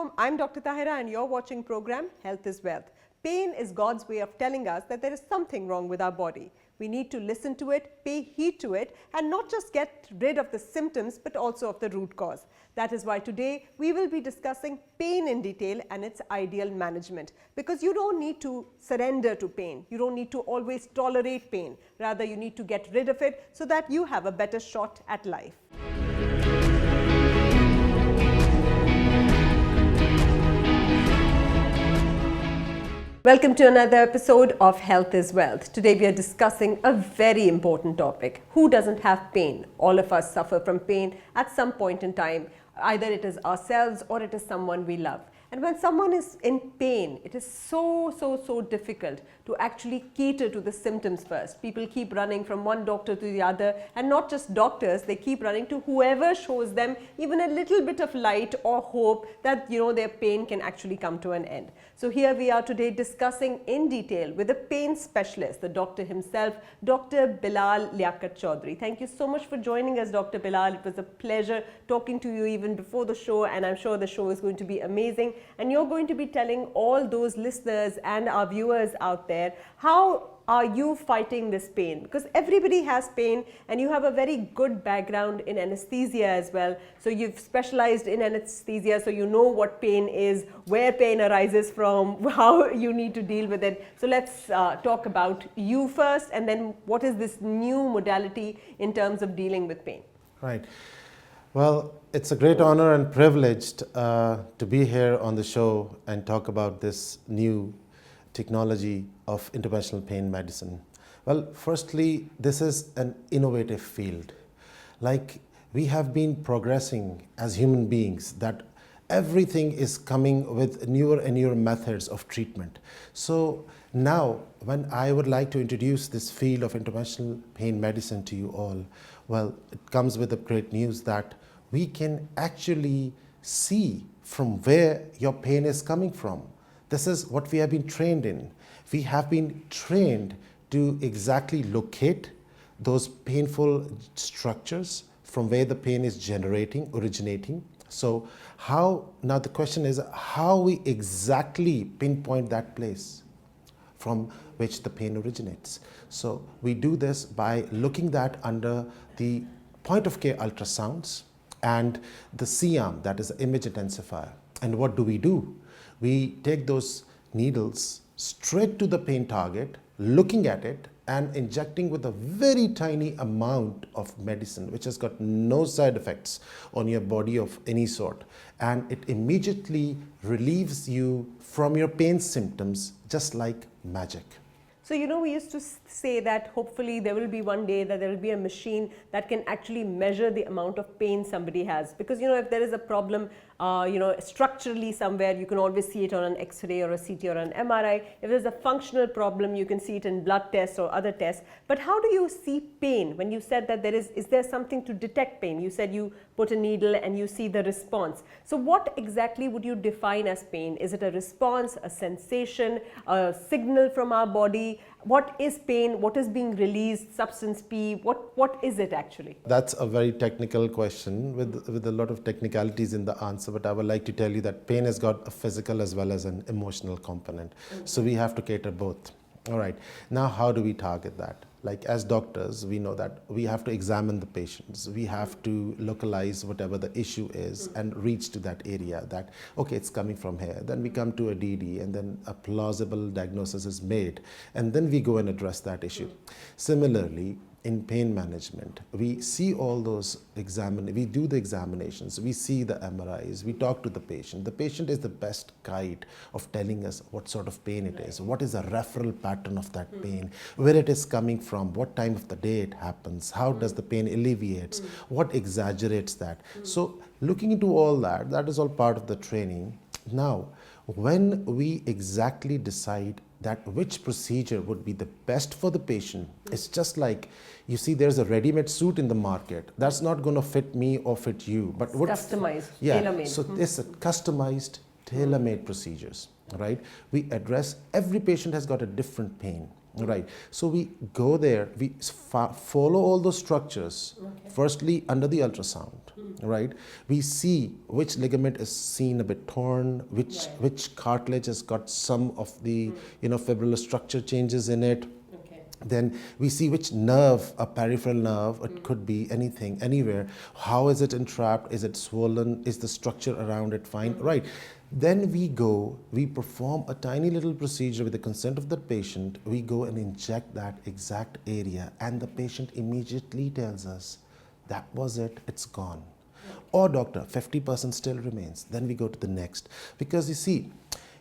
Assalamualaikum. I'm Dr. Tahira and you're watching program Health is Wealth. Pain is God's way of telling us that there is something wrong with our body. We need to listen to it, pay heed to it, and not just get rid of the symptoms but also of the root cause. That is why today we will be discussing pain in detail and its ideal management. Because you don't need to surrender to pain. You don't need to always tolerate pain. Rather, you need to get rid of it so that you have a better shot at life. Welcome to another episode of Health is Wealth. Today we are discussing a very important topic. Who doesn't have pain? All of us suffer from pain at some point in time. Either it is ourselves or it is someone we love. And when someone is in pain, it is so difficult to actually cater to the symptoms first. People keep running from one doctor to the other, and not just doctors, they keep running to whoever shows them even a little bit of light or hope that their pain can actually come to an end. So here we are today discussing in detail with a pain specialist, the doctor himself, Dr. Bilal Liaqat Chaudhry. Thank you so much for joining us, Dr. Bilal. It was a pleasure talking to you even before the show, and I'm sure the show is going to be amazing. And you're going to be telling all those listeners and our viewers out there, how are you fighting this pain? Because everybody has pain, and you have a very good background in anesthesia as well. So you've specialized in anesthesia, so you know what pain is, where pain arises from, how you need to deal with it. So let's talk about you first, and then what is this new modality in terms of dealing with pain? Right. Well, it's a great honor and privilege to be here on the show and talk about this new technology of interventional pain medicine. Well, firstly, this is an innovative field. Like, we have been progressing as human beings, that everything is coming with newer and newer methods of treatment. So now, when I would like to introduce this field of interventional pain medicine to you all, well, it comes with the great news that we can actually see from where your pain is coming from. This is what we have been trained in. We have been trained to exactly locate those painful structures from where the pain is originating. So now the question is how we exactly pinpoint that place from which the pain originates. So we do this by looking that under the point of care ultrasounds and the C-arm, that is the image intensifier. And what do? We take those needles straight to the pain target, looking at it and injecting with a very tiny amount of medicine which has got no side effects on your body of any sort, and it immediately relieves you from your pain symptoms just like magic. So, we used to say that hopefully there will be one day that there will be a machine that can actually measure the amount of pain somebody has. Because, if there is a problem, structurally somewhere, you can always see it on an X-ray or a CT or an MRI. If there's a functional problem, you can see it in blood tests or other tests. But how do you see pain? When you said that is there something to detect pain? You said you put a needle and you see the response. So what exactly would you define as pain? Is it a response, a sensation, a signal from our body? What is pain? What is being released? Substance P? What is it actually? That's a very technical question with a lot of technicalities in the answer, but I would like to tell you that pain has got a physical as well as an emotional component. So we have to cater both. All right. Now, how do we target that? Like, as doctors, we know that we have to examine the patients. We have to localize whatever the issue is and reach to that area that, okay, it's coming from here. Then we come to a DD, and then a plausible diagnosis is made. And then we go and address that issue. Similarly, in pain management, we see all those we do the examinations, we see the MRIs, we talk to the patient. The patient is the best guide of telling us what sort of pain it is, what is the referral pattern of that pain, where it is coming from, what time of the day it happens, how does the pain alleviates, what exaggerates that. So looking into all that is all part of the training. Now, when we exactly decide that which procedure would be the best for the patient, it's just like, you see, there's a ready-made suit in the market that's not going to fit me or fit you, but what customized, tailor-made. So it's a customized, tailor-made procedures, right? We address, every patient has got a different pain. Right. So we go there, we follow all those structures, firstly under the ultrasound, right? We see which ligament is seen a bit torn, which cartilage has got some of the fibrillar structure changes in it. Then we see which nerve, a peripheral nerve, it could be anything, anywhere. How is it entrapped? Is it swollen? Is the structure around it fine? Right. Then we perform a tiny little procedure with the consent of the patient. We go and inject that exact area, and the patient immediately tells us, that was it, it's gone. Or doctor, 50% still remains. Then we go to the next. Because you see,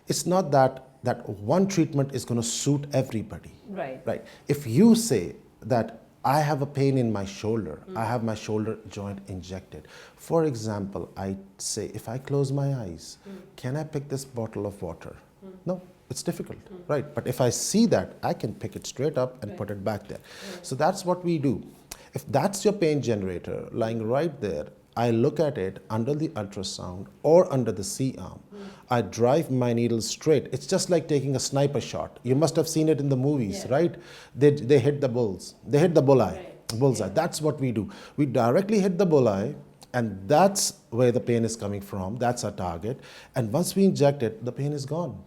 it's not that one treatment is going to suit everybody. Right. If you say that I have a pain in my shoulder, I have my shoulder joint injected. For example, I say, if I close my eyes, can I pick this bottle of water? No, it's difficult, right? But if I see that, I can pick it straight up and put it back there. So that's what we do. If that's your pain generator lying right there, I look at it under the ultrasound or under the C-arm. I drive my needle straight. It's just like taking a sniper shot. You must have seen it in the movies, right? They hit the bulls. They hit the bullseye. Bullseye. That's what we do. We directly hit the bullseye, and that's where the pain is coming from. That's our target. And once we inject it, the pain is gone.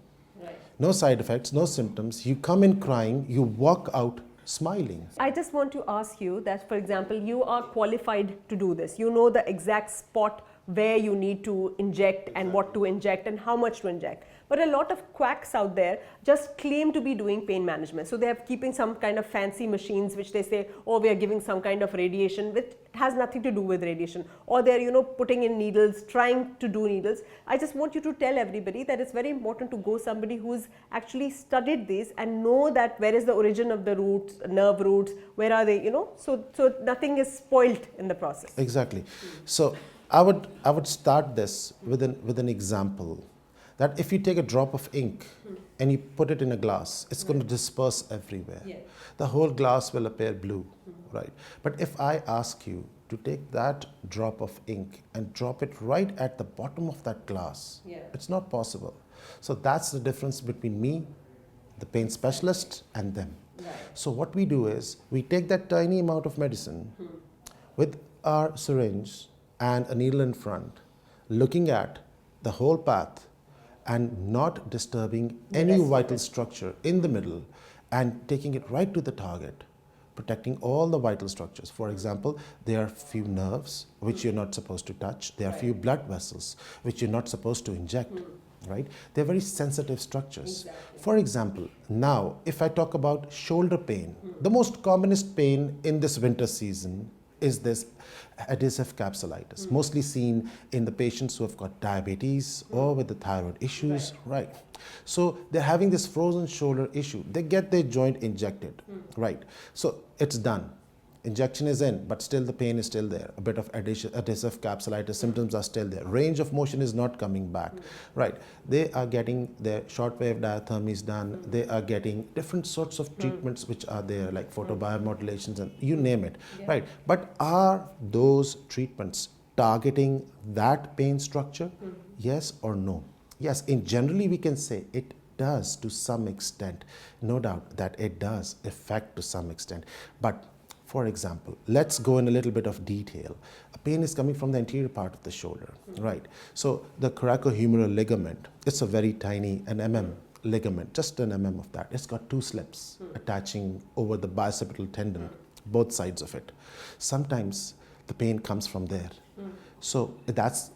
No side effects, no symptoms. You come in crying, you walk out smiling. I just want to ask you that, for example, you are qualified to do this. You know the exact spot where you need to inject and what to inject and how much to inject. But a lot of quacks out there just claim to be doing pain management. So they are keeping some kind of fancy machines which they say, oh, we are giving some kind of radiation, which has nothing to do with radiation. Or they're, putting in needles, trying to do needles. I just want you to tell everybody that it's very important to go somebody who's actually studied this and know that where is the origin of the roots, nerve roots, where are they, so nothing is spoiled in the process. Exactly. So I would start this with an example. That if you take a drop of ink and you put it in a glass, it's going to disperse everywhere. The whole glass will appear blue, right? But if I ask you to take that drop of ink and drop it right at the bottom of that glass, it's not possible. So that's the difference between me, the pain specialist, and them. So what we do is we take that tiny amount of medicine with our syringe and a needle in front, looking at the whole path and not disturbing any vital structure in the middle, and taking it right to the target, protecting all the vital structures. For example, there are few nerves which you're not supposed to touch. There are few blood vessels which you're not supposed to inject, right? They're very sensitive structures. For example, now if I talk about shoulder pain, the most commonest pain in this winter season is this adhesive capsulitis, mostly seen in the patients who have got diabetes or with the thyroid issues, right? So they're having this frozen shoulder issue. They get their joint injected, right? So it's done. Injection is in, but still the pain is still there. A bit of adhesive capsulitis symptoms are still there. Range of motion is not coming back, right? They are getting their shortwave diathermies done. They are getting different sorts of treatments which are there, like photobiomodulations and you name it, right? But are those treatments targeting that pain structure? Yes or no? Yes, in generally we can say it does to some extent. No doubt that it does affect to some extent. But for example, let's go in a little bit of detail. A pain is coming from the anterior part of the shoulder, right? So the coracohumeral ligament, it's a very tiny, an ligament, just an of that. It's got two slips attaching over the bicipital tendon, both sides of it. Sometimes the pain comes from there. So that's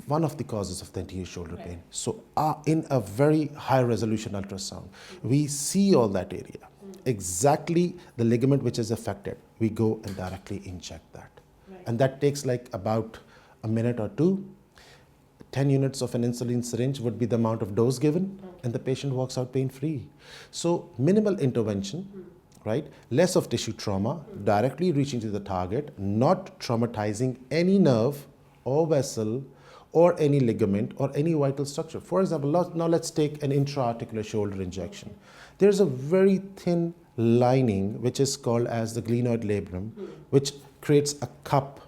one of the causes of the anterior shoulder pain. So in a very high resolution ultrasound, we see all that area. Exactly the ligament which is affected, we go and directly inject that. And that takes like about a minute or two. 10 units of an insulin syringe would be the amount of dose given, and the patient walks out pain-free. So minimal intervention, right? Less of tissue trauma, directly reaching to the target, not traumatizing any nerve or vessel or any ligament or any vital structure. For example, now let's take an intra-articular shoulder injection. There's a very thin lining which is called as the glenoid labrum, which creates a cup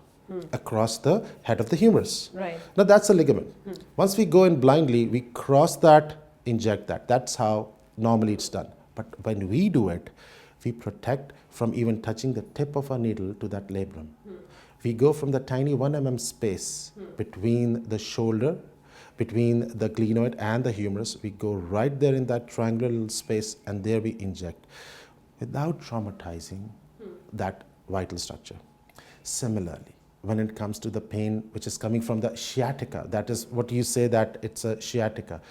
across the head of the humerus. Right. Now that's a ligament. Once we go in blindly, we cross that, inject that. That's how normally it's done. But when we do it, We protect from even touching the tip of our needle to that labrum. We go from the tiny 1 mm space between the shoulder, between the glenoid and the humerus. We go right there in that triangular little space, and there we inject without traumatizing that vital structure. Similarly, when it comes to the pain which is coming from the sciatica, that is what you say that it's a sciatica.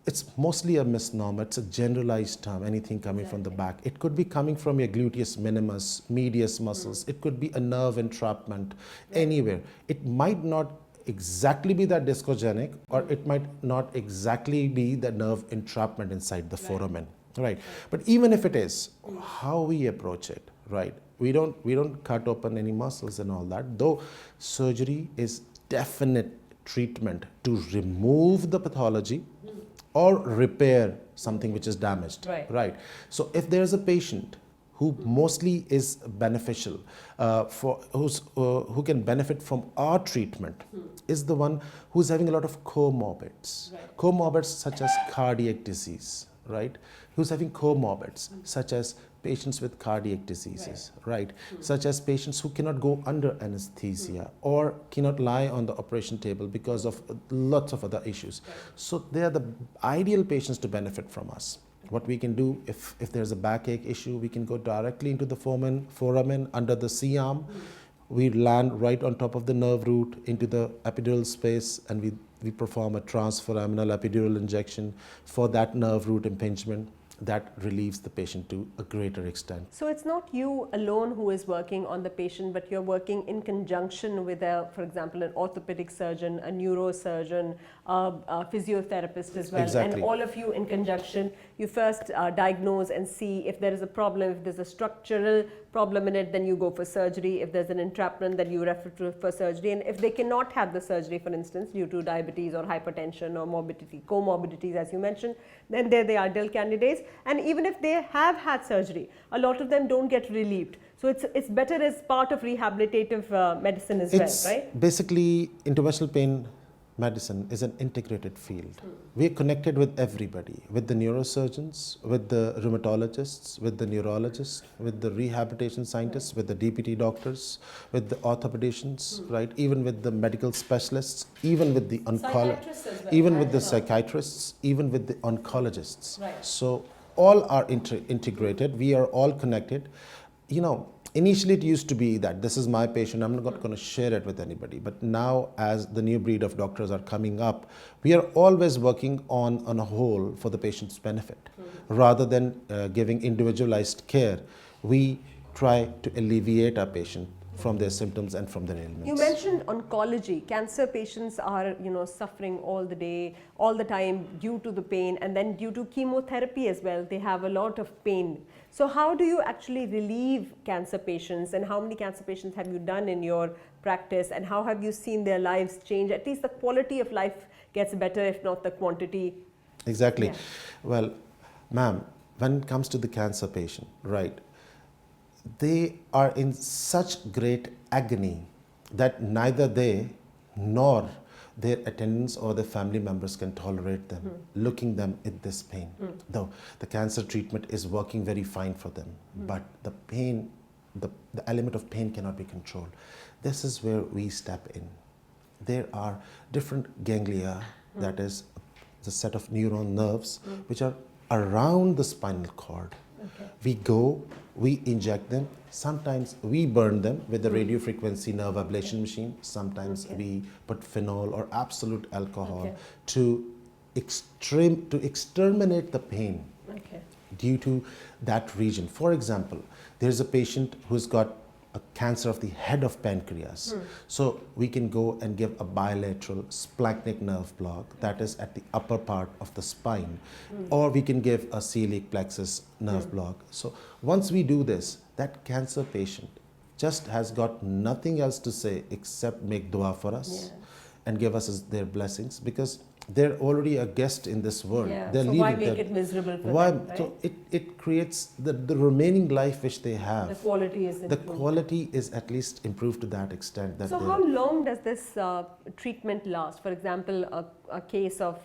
It's mostly a misnomer. It's a generalized term, anything coming from the back. It could be coming from your gluteus minimus, medius muscles. It could be a nerve entrapment anywhere. It might not exactly be that discogenic, or it might not exactly be the nerve entrapment inside the foramen, right? But even if it is, how we approach it, right? We don't cut open any muscles and all that, though surgery is definite treatment to remove the pathology or repair something which is damaged, right? So if there's a patient who mostly is beneficial, who can benefit from our treatment, is the one who's having a lot of comorbids. Comorbids such as cardiac disease, right? Who's having comorbids such as patients with cardiac diseases, right? Such as patients who cannot go under anesthesia or cannot lie on the operation table because of lots of other issues. So they are the ideal patients to benefit from us. What we can do, if there's a backache issue, we can go directly into the foramen under the C-arm. We land right on top of the nerve root into the epidural space, and we perform a transforaminal epidural injection for that nerve root impingement. That relieves the patient to a greater extent. So it's not you alone who is working on the patient, but you're working in conjunction with, for example, an orthopedic surgeon, a neurosurgeon, a physiotherapist as well. Exactly. And all of you in conjunction, you first diagnose and see if there is a problem. If there's a structural problem in it, then you go for surgery. If there's an entrapment, then you refer to for surgery. And if they cannot have the surgery, for instance, due to diabetes or hypertension or morbidity, comorbidities, as you mentioned, then they're the ideal candidates. And even if they have had surgery, a lot of them don't get relieved. So it's better as part of rehabilitative medicine as well, right? Basically, interventional pain medicine is an integrated field. We are connected with everybody, with the neurosurgeons, with the rheumatologists, with the neurologists, with the rehabilitation scientists, with the DPT doctors, with the orthopedicians, right? Even with the medical specialists, even with the oncologists, even with the psychiatrists, even with the oncologists. So all are integrated. We are all connected. You know, initially it used to be that this is my patient, I'm not going to share it with anybody. But now, as the new breed of doctors are coming up, we are always working on a whole for the patient's benefit. Rather than giving individualized care, we try to alleviate our patient from their symptoms and from their ailments. You mentioned oncology. Cancer patients are, suffering all the day, all the time due to the pain, and then due to chemotherapy as well, they have a lot of pain. So how do you actually relieve cancer patients, and how many cancer patients have you done in your practice, and how have you seen their lives change? At least the quality of life gets better, if not the quantity. Exactly. Yeah. Well, ma'am, when it comes to the cancer patient, right, they are in such great agony that neither they nor their attendants or their family members can tolerate them, looking them in this pain. Though the cancer treatment is working very fine for them, but the pain, the element of pain cannot be controlled. This is where we step in. There are different ganglia, that is the set of neuron nerves, which are around the spinal cord. We go, we inject them. Sometimes we burn them with the radiofrequency nerve ablation machine. Sometimes we put phenol or absolute alcohol to exterminate the pain due to that region. For example, there's a patient who's got a cancer of the head of pancreas. So we can go and give a bilateral splanchnic nerve block that is at the upper part of the spine, or we can give a celiac plexus nerve block. So once we do this, that cancer patient just has got nothing else to say except make dua for us and give us their blessings, because they're already a guest in this world. They're so why make it miserable for them, right? So it creates the remaining life which they have. The quality is improved. The quality is at least improved to that extent. That so how long does this treatment last? For example, a case of,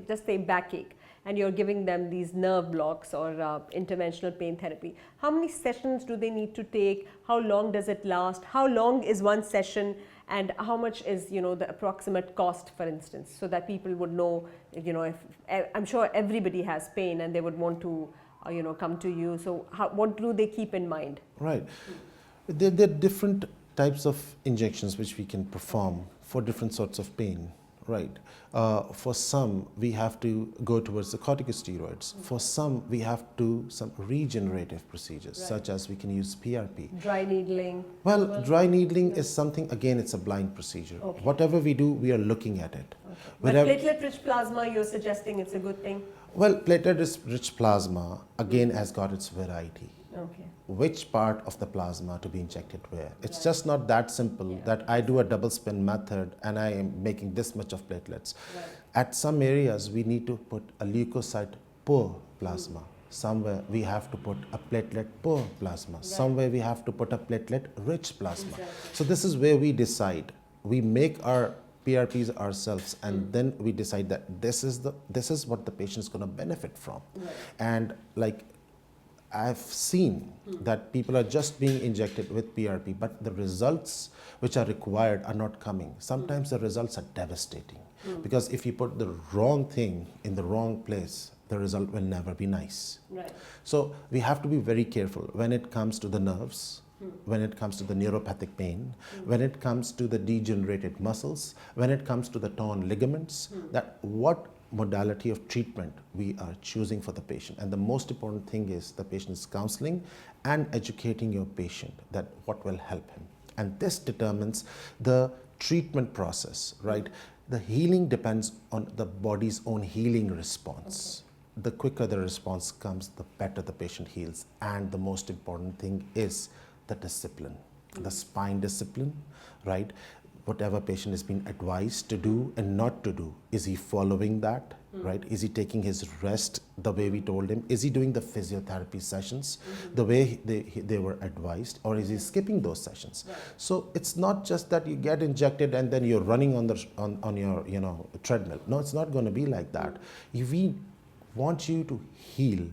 just say backache. and you're giving them these nerve blocks or interventional pain therapy, how many sessions do they need to take? How long does it last? How long is one session? And how much is, the approximate cost, for instance, so that people would know, if I'm sure everybody has pain and they would want to, come to you. So what do they keep in mind? Right. There are different types of injections which we can perform for different sorts of pain. Right. For some, we have to go towards the corticosteroids. For some, we have to some regenerative procedures, such as we can use PRP. Dry needling. Well, dry needling is something, again, it's a blind procedure. Okay. Whatever we do, we are looking at it. Okay. But platelet-rich plasma, you're suggesting it's a good thing? Well, platelet-rich plasma, again, has got its variety. Okay. Which part of the plasma to be injected where. It's just not that simple that I do a double spin method and I am making this much of platelets. Right. At some areas, we need to put a leukocyte poor plasma. Somewhere we have to put a platelet poor plasma. Somewhere we have to put a platelet rich plasma. Exactly. So this is where we decide. We make our PRPs ourselves, and then we decide that this is what the patient is going to benefit from. Right. And like I've seen that people are just being injected with PRP, but the results which are required are not coming. Sometimes the results are devastating because if you put the wrong thing in the wrong place, the result will never be nice. Right. So we have to be very careful when it comes to the nerves, when it comes to the neuropathic pain, when it comes to the degenerated muscles, when it comes to the torn ligaments, that what modality of treatment we are choosing for the patient. And the most important thing is the patient's counseling and educating your patient that what will help him. And this determines the treatment process, right? The healing depends on the body's own healing response. Okay. The quicker the response comes, the better the patient heals. And the most important thing is the discipline, the spine discipline, right? Whatever patient is being advised to do and not to do, is he following that, right? Is he taking his rest the way we told him? Is he doing the physiotherapy sessions the way they were advised, or is he skipping those sessions? Right. So it's not just that you get injected and then you're running on your treadmill. No, it's not going to be like that. We want you to heal,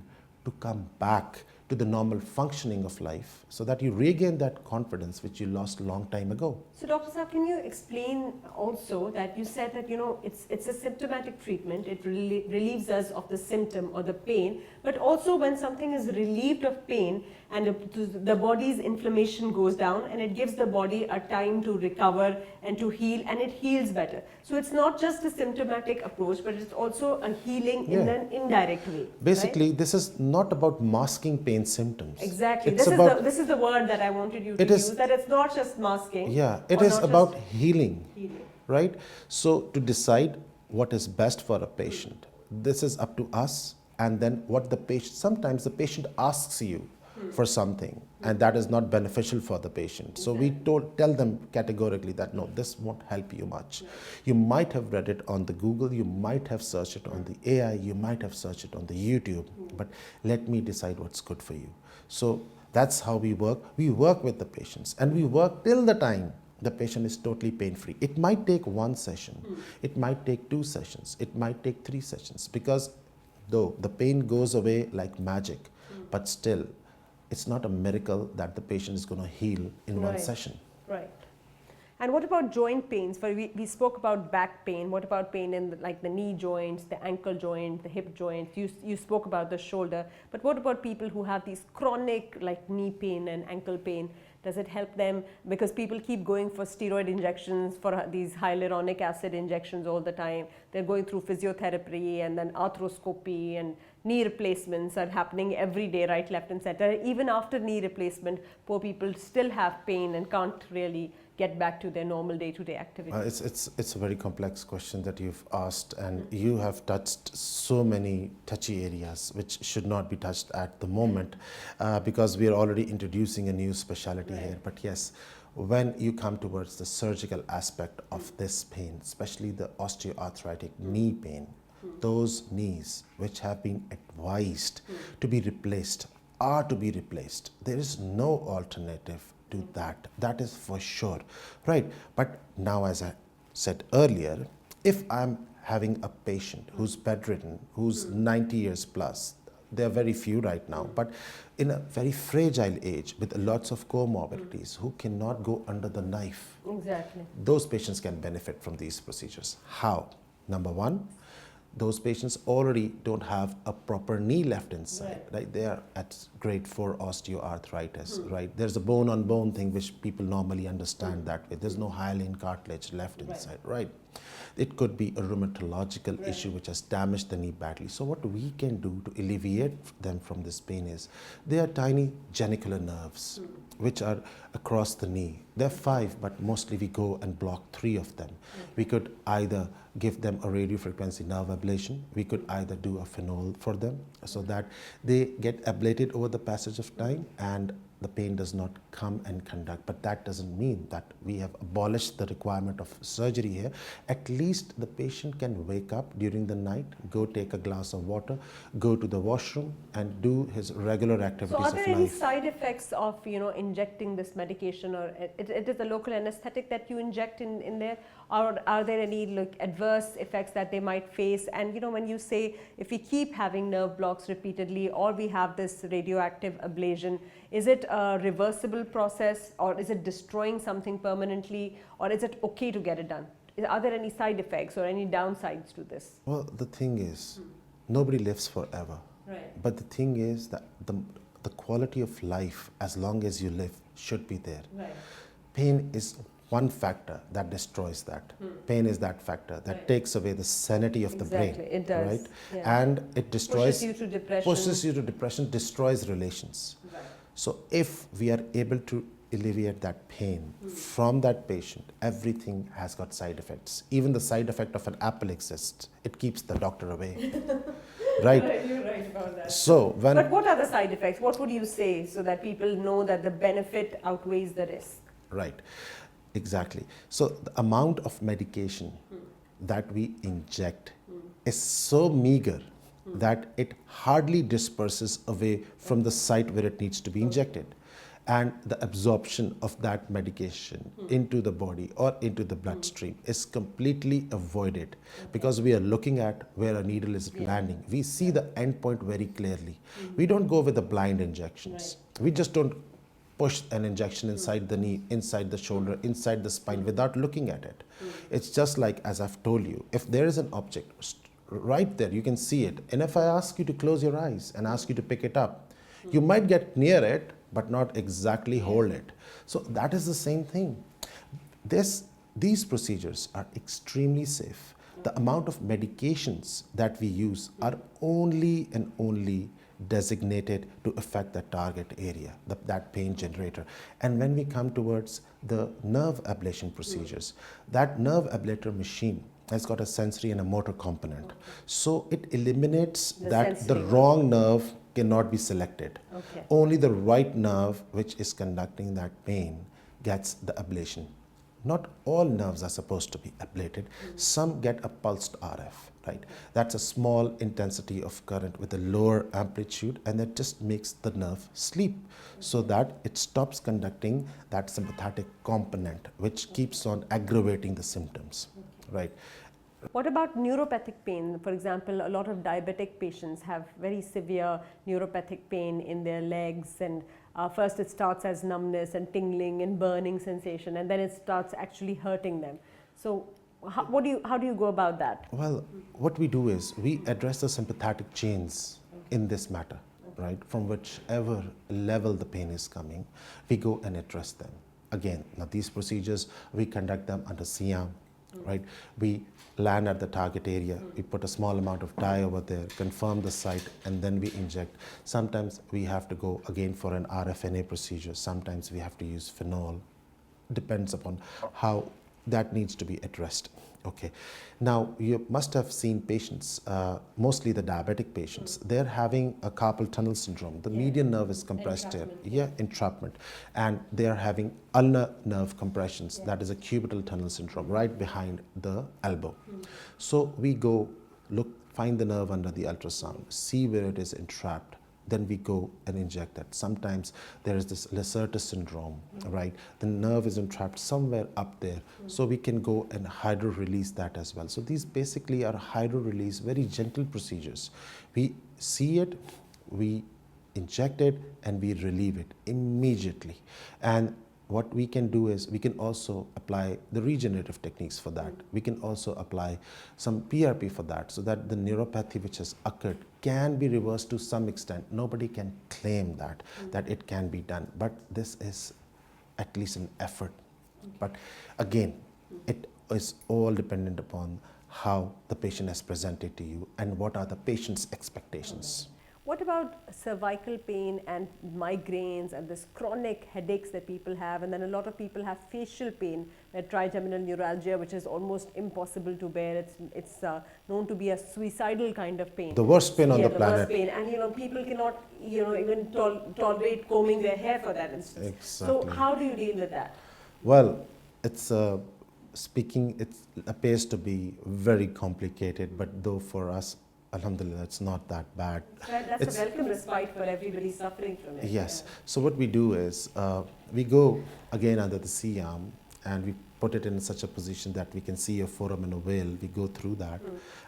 to come back to the normal functioning of life so that you regain that confidence which you lost a long time ago. So Dr. Saab, can you explain also that you said that it's a symptomatic treatment, it relieves us of the symptom or the pain, but also when something is relieved of pain and the body's inflammation goes down and it gives the body a time to recover and to heal, and it heals better. So it's not just a symptomatic approach, but it's also a healing in an indirect way. Basically, right? This is not about masking pain symptoms. Exactly. This is the word that I wanted you to use, that it's not just masking. Yeah, it is about healing, right? So to decide what is best for a patient, this is up to us. And then what the patient, sometimes the patient asks you for something and that is not beneficial for the patient. So we tell them categorically that no, this won't help you much. You might have read it on the Google, you might have searched it on the AI, you might have searched it on the YouTube, but let me decide what's good for you. So that's how we work. We work with the patients and we work till the time the patient is totally pain-free. It might take one session, it might take 2 sessions, it might take 3 sessions, because though the pain goes away like magic, but still it's not a miracle that the patient is going to heal in one session. Right. And what about joint pains? We spoke about back pain. What about pain in the knee joints, the ankle joint, the hip joint? You spoke about the shoulder. But what about people who have these chronic knee pain and ankle pain? Does it help them? Because people keep going for steroid injections, for these hyaluronic acid injections all the time. They're going through physiotherapy and then arthroscopy, and knee replacements are happening every day, right, left and center. Even after knee replacement, poor people still have pain and can't really get back to their normal day-to-day activities. It's a very complex question that you've asked, and you have touched so many touchy areas which should not be touched at the moment because we are already introducing a new specialty here. But yes, when you come towards the surgical aspect of this pain, especially the osteoarthritic knee pain, those knees which have been advised to be replaced are to be replaced. There is no alternative to that. That is for sure, right? But now, as I said earlier, if I'm having a patient who's bedridden, who's 90 years plus. There are very few right now, but in a very fragile age with lots of comorbidities who cannot go under the knife. Exactly. Those patients can benefit from these procedures. How? Number one, those patients already don't have a proper knee left inside, right? They are at grade 4 osteoarthritis, right? There's a bone on bone thing which people normally understand that way. There's no hyaline cartilage left inside, right? It could be a rheumatological issue which has damaged the knee badly. So what we can do to alleviate them from this pain is, they are tiny genicular nerves which are across the knee. There are 5, but mostly we go and block 3 of them. We could either give them a radiofrequency nerve ablation. We could either do a phenol for them so that they get ablated over the passage of time and the pain does not come and conduct. But that doesn't mean that we have abolished the requirement of surgery here. At least the patient can wake up during the night, go take a glass of water, go to the washroom and do his regular activities So are of there life. any side effects of, injecting this medication, or it is a local anesthetic that you inject in there, or are there any adverse effects that they might face? And when you say if we keep having nerve blocks repeatedly, or we have this radioactive ablation, is it a reversible process, or is it destroying something permanently, or is it okay to get it done? Are there any side effects or any downsides to this? Well, the thing is, nobody lives forever. Right. But the thing is that the quality of life, as long as you live, should be there. Right. Pain is one factor that destroys that. Pain is that factor that takes away the sanity of the brain. Exactly, it does. Right? Yeah. And it destroys, pushes you to depression. destroys relations. Right. So if we are able to alleviate that pain from that patient, everything has got side effects. Even the side effect of an apple exists. It keeps the doctor away. Right? You're right about that. So But what are the side effects? What would you say so that people know that the benefit outweighs the risk? Right, exactly. So the amount of medication that we inject is so meager that it hardly disperses away from the site where it needs to be injected. And the absorption of that medication into the body or into the bloodstream is completely avoided because we are looking at where a needle is landing. We see the end point very clearly. We don't go with the blind injections. We just don't push an injection inside the knee, inside the shoulder, inside the spine without looking at it. It's just like, as I've told you, if there is an object right there, you can see it. And if I ask you to close your eyes and ask you to pick it up, you might get near it, but not exactly hold it. So that is the same thing. These procedures are extremely safe. The amount of medications that we use are only and only designated to affect the target area, that pain generator. And when we come towards the nerve ablation procedures, that nerve ablator machine has got a sensory and a motor component. So it eliminates the wrong nerve cannot be selected. Okay. Only the right nerve, which is conducting that pain, gets the ablation. Not all nerves are supposed to be ablated. Some get a pulsed RF, right? That's a small intensity of current with a lower amplitude, and that just makes the nerve sleep so that it stops conducting that sympathetic component, which keeps on aggravating the symptoms, right? What about neuropathic pain? For example, a lot of diabetic patients have very severe neuropathic pain in their legs, and first it starts as numbness and tingling and burning sensation, and then it starts actually hurting them. So how do you go about that? Well, what we do is we address the sympathetic chains in this matter, right? From whichever level the pain is coming, we go and address them. Again, now these procedures, we conduct them under Siam, right? We land at the target area, we put a small amount of dye over there, confirm the site, and then we inject. Sometimes we have to go again for an RFNA procedure. Sometimes we have to use phenol. Depends upon how that needs to be addressed. Okay. Now, you must have seen patients, mostly the diabetic patients, they're having a carpal tunnel syndrome. The median nerve is compressed here. Yeah, entrapment. And they're having ulnar nerve compressions. That is a cubital tunnel syndrome right behind the elbow. So we go find the nerve under the ultrasound, see where it is entrapped, then we go and inject that. Sometimes there is this Lacerta syndrome, right? The nerve is entrapped somewhere up there, so we can go and hydro release that as well. So these basically are hydro release, very gentle procedures. We see it, we inject it, and we relieve it immediately. And what we can do is we can also apply the regenerative techniques for that. We can also apply some PRP for that, so that the neuropathy which has occurred can be reversed to some extent. Nobody can claim that it can be done, but this is at least an effort. But again, it is all dependent upon how the patient has presented to you and what are the patient's expectations. What about cervical pain and migraines and this chronic headaches that people have? And then a lot of people have facial pain, trigeminal neuralgia, which is almost impossible to bear. It's known to be a suicidal kind of pain. The worst pain on the planet. Worst pain. And people cannot even tolerate combing their hair for that instance. Exactly. So how do you deal with that? Well, it's it appears to be very complicated, but though for us, alhamdulillah, it's not that bad. That's a welcome respite for everybody suffering from it. Yes. So what we do is we go again under the C-arm and we put it in such a position that we can see a foramen ovale. We go through that.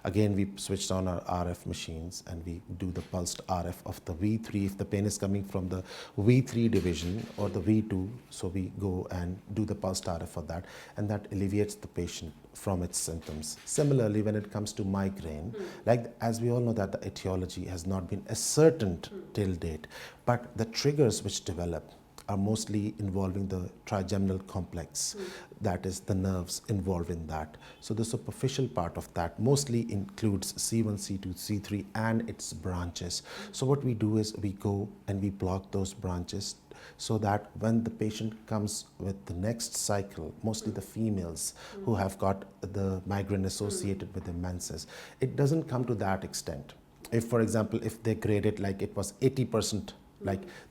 Again, we switched on our RF machines and we do the pulsed RF of the V3 if the pain is coming from the V3 division or the V2. So we go and do the pulsed RF for that, and that alleviates the patient from its symptoms. Similarly, when it comes to migraine, like as we all know that the etiology has not been ascertained till date, but the triggers which develop are mostly involving the trigeminal complex, that is the nerves involved in that. So the superficial part of that mostly includes C1, C2, C3 and its branches. So what we do is we go and we block those branches so that when the patient comes with the next cycle, mostly the females who have got the migraine associated with the menses, it doesn't come to that extent. If, for example, if they grade it like it was 80%,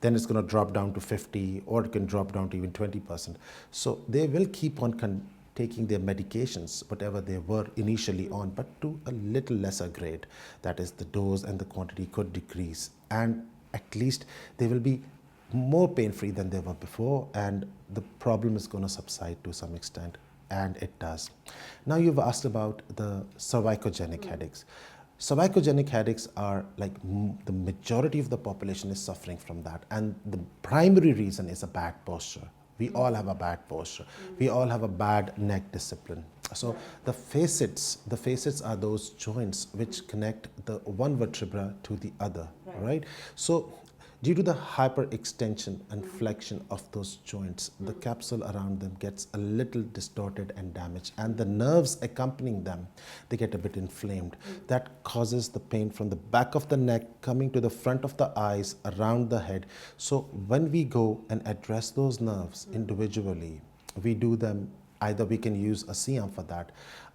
then it's going to drop down to 50, or it can drop down to even 20%. So they will keep on taking their medications, whatever they were initially on, but to a little lesser grade. That is, the dose and the quantity could decrease, and at least they will be more pain-free than they were before, and the problem is going to subside to some extent, and it does. Now you've asked about the cervicogenic headaches. Cervicogenic headaches are like the majority of the population is suffering from that, and the primary reason is a bad posture. We all have a bad posture. We all have a bad neck discipline. So the facets are those joints which connect the one vertebra to the other, right? So due to the hyperextension and flexion of those joints, the capsule around them gets a little distorted and damaged, and the nerves accompanying them, they get a bit inflamed. That causes the pain from the back of the neck coming to the front of the eyes, around the head. So when we go and address those nerves individually, we do them, either we can use a C-arm for that.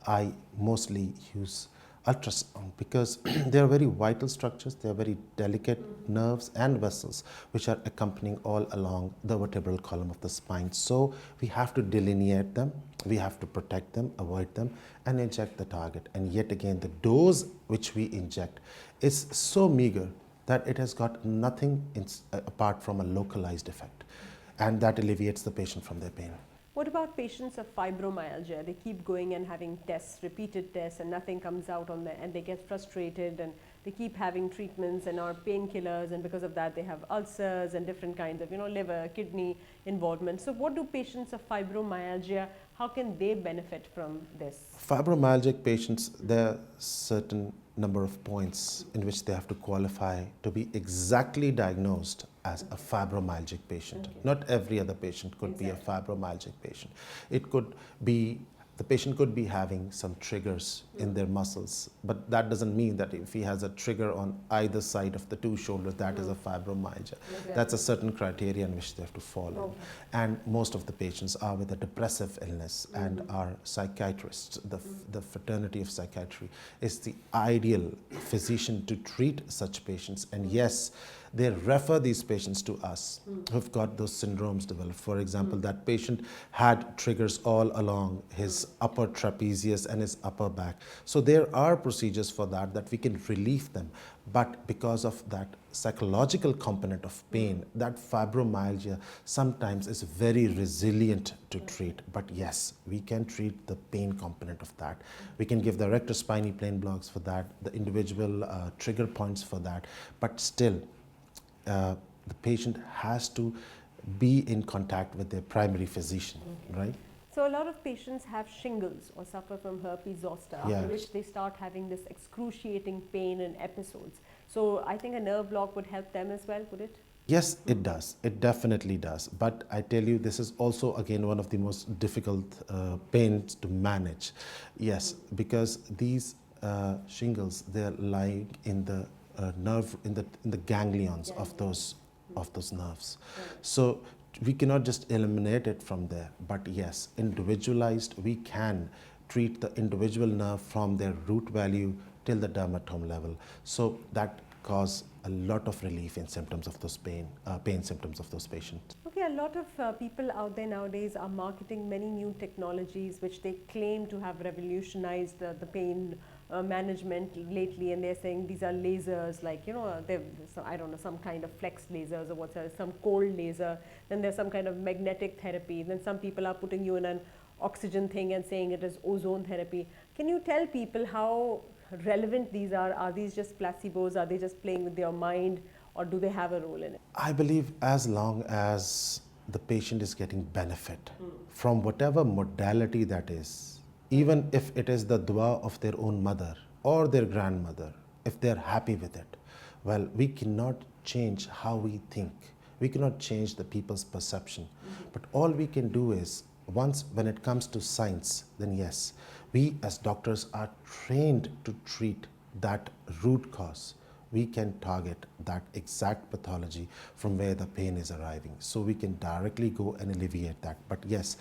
I mostly use ultrasound because they are very vital structures, they are very delicate nerves and vessels which are accompanying all along the vertebral column of the spine. So we have to delineate them, we have to protect them, avoid them, and inject the target. And yet again, the dose which we inject is so meager that it has got nothing apart from a localized effect, and that alleviates the patient from their pain. What about patients of fibromyalgia? They keep going and having tests, repeated tests, and nothing comes out on them, and they get frustrated, and they keep having treatments and are painkillers, and because of that they have ulcers and different kinds of liver, kidney involvement. So what do patients of fibromyalgia, how can they benefit from this? Fibromyalgic patients, there are certain number of points in which they have to qualify to be exactly diagnosed as a fibromyalgic patient. Okay. Not every other patient could be a fibromyalgic patient. It could be, the patient could be having some triggers in their muscles, but that doesn't mean that if he has a trigger on either side of the two shoulders, that is a fibromyalgia. Okay. That's a certain criteria in which they have to follow. Okay. And most of the patients are with a depressive illness and are psychiatrists. The fraternity of psychiatry is the ideal physician to treat such patients. And yes, they refer these patients to us who've got those syndromes developed. For example, that patient had triggers all along his upper trapezius and his upper back. So there are procedures for that we can relieve them. But because of that psychological component of pain, that fibromyalgia sometimes is very resilient to treat. But yes, we can treat the pain component of that. We can give the rectus spinae plane blocks for that, the individual trigger points for that. But still, the patient has to be in contact with their primary physician, right? So a lot of patients have shingles or suffer from herpes zoster, after which they start having this excruciating pain and episodes. So I think a nerve block would help them as well, would it? Yes, it does. It definitely does. But I tell you, this is also again one of the most difficult pains to manage. Yes, because these shingles, they're lying in the nerve, in the ganglions of those nerves. So we cannot just eliminate it from there. But yes, individualized, we can treat the individual nerve from their root value till the dermatome level. So that cause a lot of relief in symptoms of those pain symptoms of those patients. Okay, a lot of people out there nowadays are marketing many new technologies which they claim to have revolutionized the pain management lately, and they're saying these are lasers, like, you know, I don't know, some kind of flex lasers or what's some cold laser, then there's some kind of magnetic therapy, then some people are putting you in an oxygen thing and saying it is ozone therapy. Can you tell people how relevant these are? Are these just placebos? Are they just playing with your mind, or do they have a role in it? I believe as long as the patient is getting benefit from whatever modality that is, even if it is the dua of their own mother or their grandmother, if they're happy with it, well, we cannot change how we think. We cannot change the people's perception. But all we can do is, when it comes to science, then yes, we as doctors are trained to treat that root cause. We can target that exact pathology from where the pain is arriving. So we can directly go and alleviate that. But yes,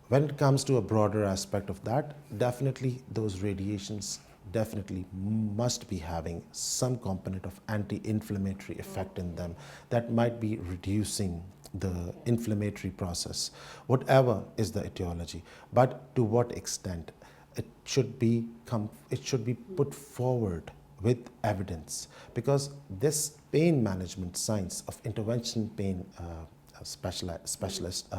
when it comes to a broader aspect of that, definitely those radiations definitely must be having some component of anti-inflammatory effect in them that might be reducing the inflammatory process, whatever is the etiology. But to what extent? It should be put forward with evidence, because this pain management science of intervention pain specialist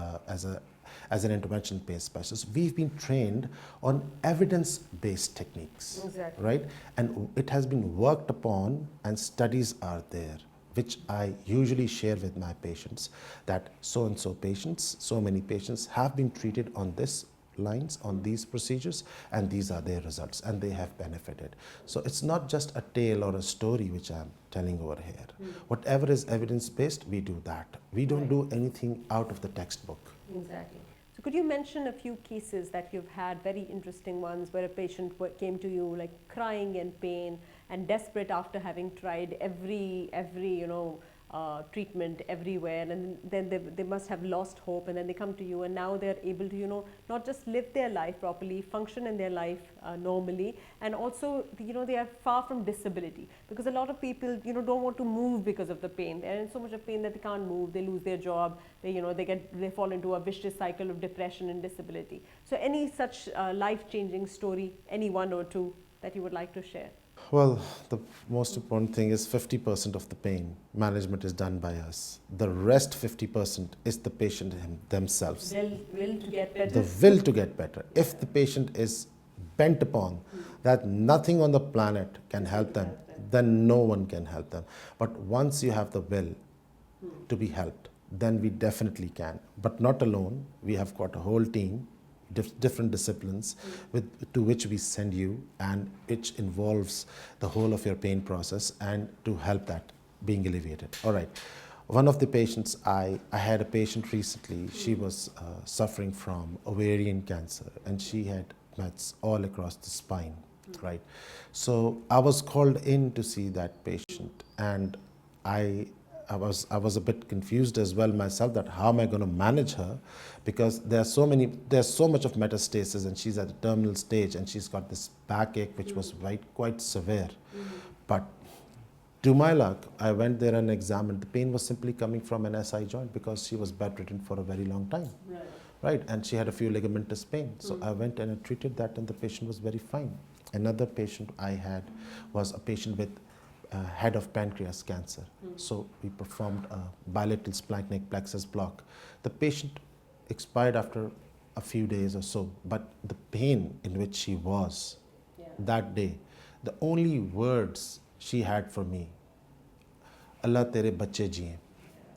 as an intervention pain specialist, we've been trained on evidence-based techniques, right? And it has been worked upon, and studies are there, which I usually share with my patients, that so and so patients, so many patients have been treated on this lines, on these procedures, and these are their results, and they have benefited. So it's not just a tale or a story which I'm telling over here. Whatever is evidence-based, we do that. We don't do anything out of the textbook. Exactly. So could you mention a few cases that you've had, very interesting ones, where a patient came to you like crying in pain and desperate after having tried every treatment everywhere, and then they must have lost hope, and then they come to you, and now they're able to not just live their life properly, function in their life normally, and also they are far from disability, because a lot of people don't want to move because of the pain. They're in so much of pain that they can't move, they lose their job, they fall into a vicious cycle of depression and disability. So any such life-changing story, any one or two that you would like to share? Well, the most important thing is 50% of the pain management is done by us. The rest 50% is the patient themselves. Will to get better. The will to get better. If the patient is bent upon that nothing on the planet can help them, then no one can help them. But once you have the will to be helped, then we definitely can. But not alone. We have got a whole team, different disciplines to which we send you, and which involves the whole of your pain process, and to help that being alleviated. All right. One of the patients, I had a patient recently, she was suffering from ovarian cancer, and she had mets all across the spine, right? So I was called in to see that patient, and I was a bit confused as well myself, that how am I going to manage her, because there's so much of metastasis, and she's at the terminal stage, and she's got this backache which was quite severe. But To my luck, I went there and examined. The pain was simply coming from an SI joint because she was bedridden for a very long time. Right, and she had a few ligamentous pain. So I went and I treated that, and the patient was very fine. Another patient I had was a patient with head of pancreas cancer. So we performed a bilateral splanchnic plexus block. The patient expired after a few days or so, but the pain in which she was that day, the only words she had for me, Allah tere bacche jiye,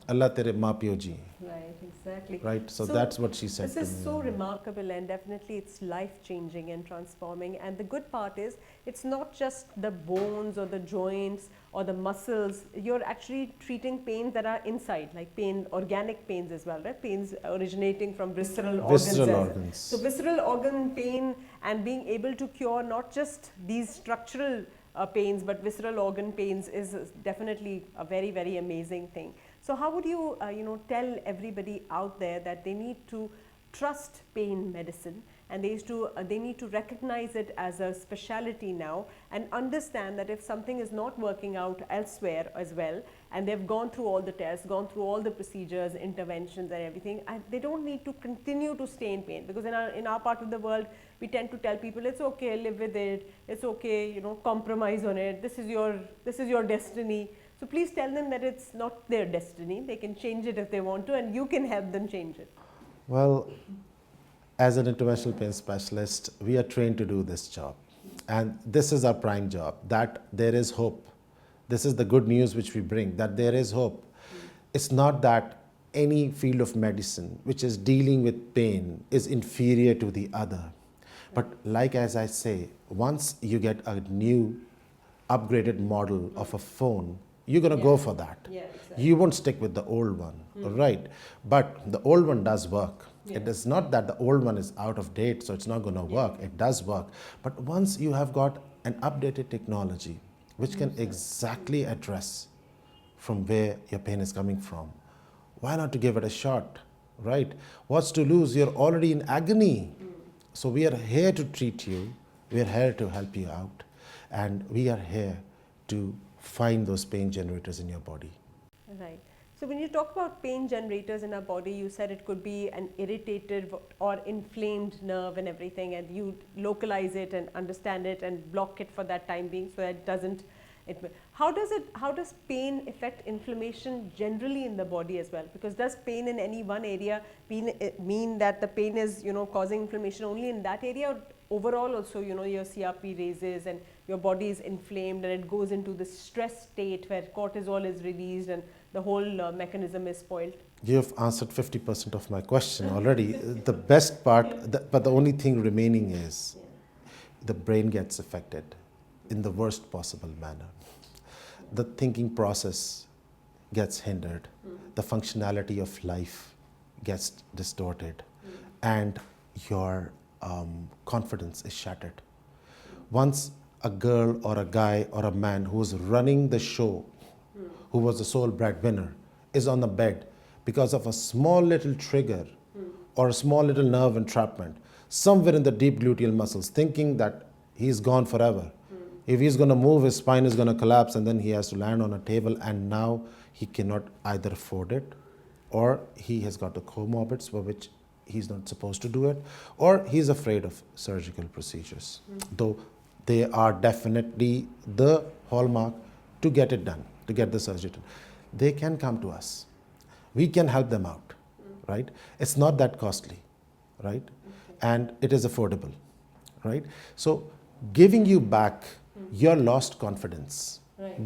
Allah tere maa piyo jiye. Right, exactly. Right, so that's what she said to me. This is so remarkable, and definitely it's life-changing and transforming. And the good part is, it's not just the bones or the joints or the muscles. You're actually treating pains that are inside, like organic pains as well, right? Pains originating from visceral organs. So visceral organ pain, and being able to cure not just these structural pains, but visceral organ pains is definitely a very, very amazing thing. So how would you, tell everybody out there that they need to trust pain medicine, and they need to recognize it as a specialty now, and understand that if something is not working out elsewhere as well, and they've gone through all the tests, gone through all the procedures, interventions and everything, and they don't need to continue to stay in pain, because in our part of the world, we tend to tell people it's okay, live with it, it's okay, compromise on it, this is your destiny. So please tell them that it's not their destiny. They can change it if they want to, and you can help them change it. Well, as an interventional pain specialist, we are trained to do this job. And this is our prime job, that there is hope. This is the good news which we bring, that there is hope. It's not that any field of medicine which is dealing with pain is inferior to the other. But like as I say, once you get a new upgraded model of a phone, you're going to go for that. Exactly. You won't stick with the old one, right? But the old one does work. It is not that the old one is out of date, so it's not going to work. It does work. But once you have got an updated technology which can exactly address from where your pain is coming from, why not to give it a shot, right? What's to lose? You're already in agony. So we are here to treat you. We are here to help you out. And we are here to find those pain generators in your body. Right. So when you talk about pain generators in our body, you said it could be an irritated or inflamed nerve and everything, and you localize it and understand it and block it for that time being, so that it doesn't. How does pain affect inflammation generally in the body as well? Because does pain in any one area mean that the pain is causing inflammation only in that area, or overall also your CRP raises and your body is inflamed and it goes into this stress state where cortisol is released and the whole mechanism is spoiled? You have answered 50% of my question already. The best part, but the only thing remaining is the brain gets affected in the worst possible manner. The thinking process gets hindered. The functionality of life gets distorted, and your confidence is shattered. Once a girl or a guy or a man who was running the show, who was the sole breadwinner, is on the bed because of a small little trigger or a small little nerve entrapment somewhere in the deep gluteal muscles, thinking that he's gone forever. If he's going to move, his spine is going to collapse, and then he has to land on a table, and now he cannot either afford it, or he has got the comorbids for which he's not supposed to do it, or he's afraid of surgical procedures. Though they are definitely the hallmark to get it done, to get the surgery done. They can come to us. We can help them out, right? It's not that costly, right? And it is affordable, right? So giving you back your lost confidence,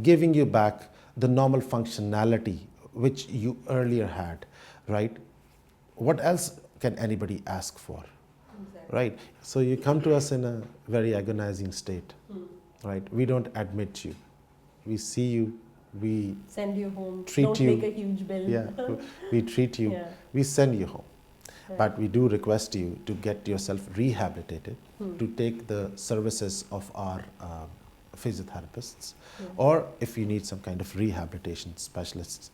giving you back the normal functionality which you earlier had, right? What else can anybody ask for, right? So you come to us in a very agonizing state, right? We don't admit you. We see you, we send you home, treat don't you, make a huge bill. Yeah, we treat you, we send you home. But we do request you to get yourself rehabilitated, to take the services of our physiotherapists, or if you need some kind of rehabilitation specialist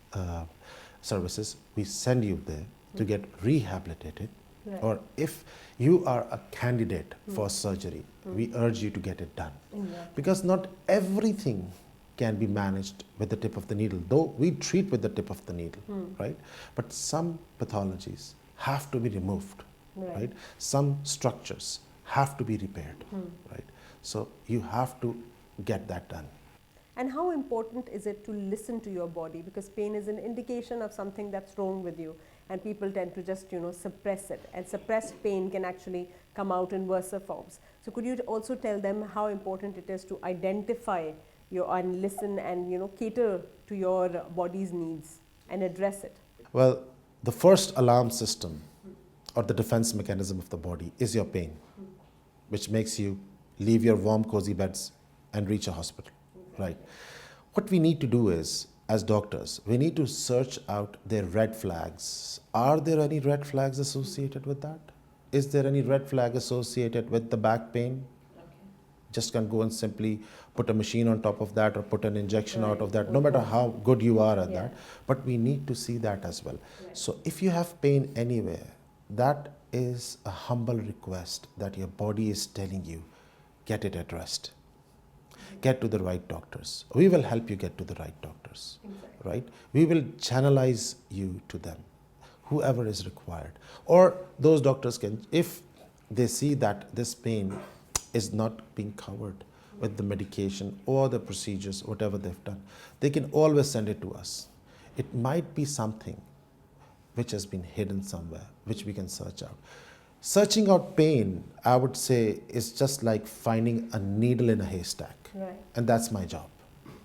services, we send you there to get rehabilitated. Or if you are a candidate for surgery, we urge you to get it done. Because not everything can be managed with the tip of the needle, though we treat with the tip of the needle, right? But some pathologies have to be removed, right? Some structures have to be repaired, right? So you have to get that done. And how important is it to listen to your body? Because pain is an indication of something that's wrong with you, and people tend to just, suppress it. And suppressed pain can actually come out in worse forms. So could you also tell them how important it is to identify and listen and, cater to your body's needs and address it? Well, the first alarm system or the defense mechanism of the body is your pain, which makes you leave your warm, cozy beds and reach a hospital, right? What we need to do is, as doctors, we need to search out their red flags. Are there any red flags associated with that? Is there any red flag associated with the back pain? Just can't go and simply put a machine on top of that or put an injection out of that, no matter how good you are at that. But we need to see that as well. So if you have pain anywhere, that is a humble request that your body is telling you, get it addressed. Get to the right doctors. We will help you get to the right doctors, right? We will channelize you to them, whoever is required. Or those doctors can, if they see that this pain is not being covered with the medication or the procedures, whatever they've done, they can always send it to us. It might be something which has been hidden somewhere, which we can search out. Searching out pain, I would say, is just like finding a needle in a haystack. Right. And that's my job.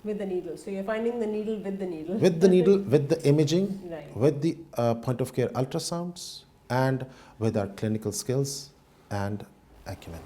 With the needle. So you're finding the needle with the needle. With the needle, with the imaging, Right. with the point of care ultrasounds, and with our clinical skills and acumen.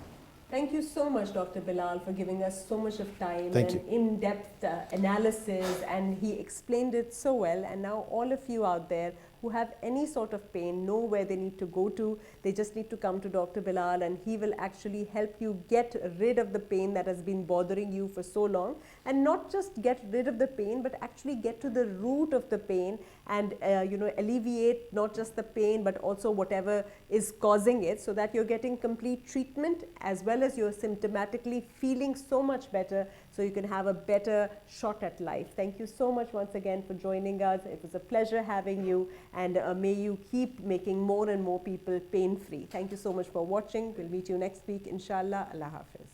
Thank you so much, Dr. Bilal, for giving us so much of time Thank and in-depth analysis, and he explained it so well. And now all of you out there who have any sort of pain know where they need to go to. They just need to come to Dr. Bilal, and he will actually help you get rid of the pain that has been bothering you for so long, and not just get rid of the pain, but actually get to the root of the pain and alleviate not just the pain but also whatever is causing it, so that you're getting complete treatment as well as you're symptomatically feeling so much better, so you can have a better shot at life. Thank you so much once again for joining us. It was a pleasure having you, and may you keep making more and more people pain-free. Thank you so much for watching. We'll meet you next week, inshallah. Allah Hafiz.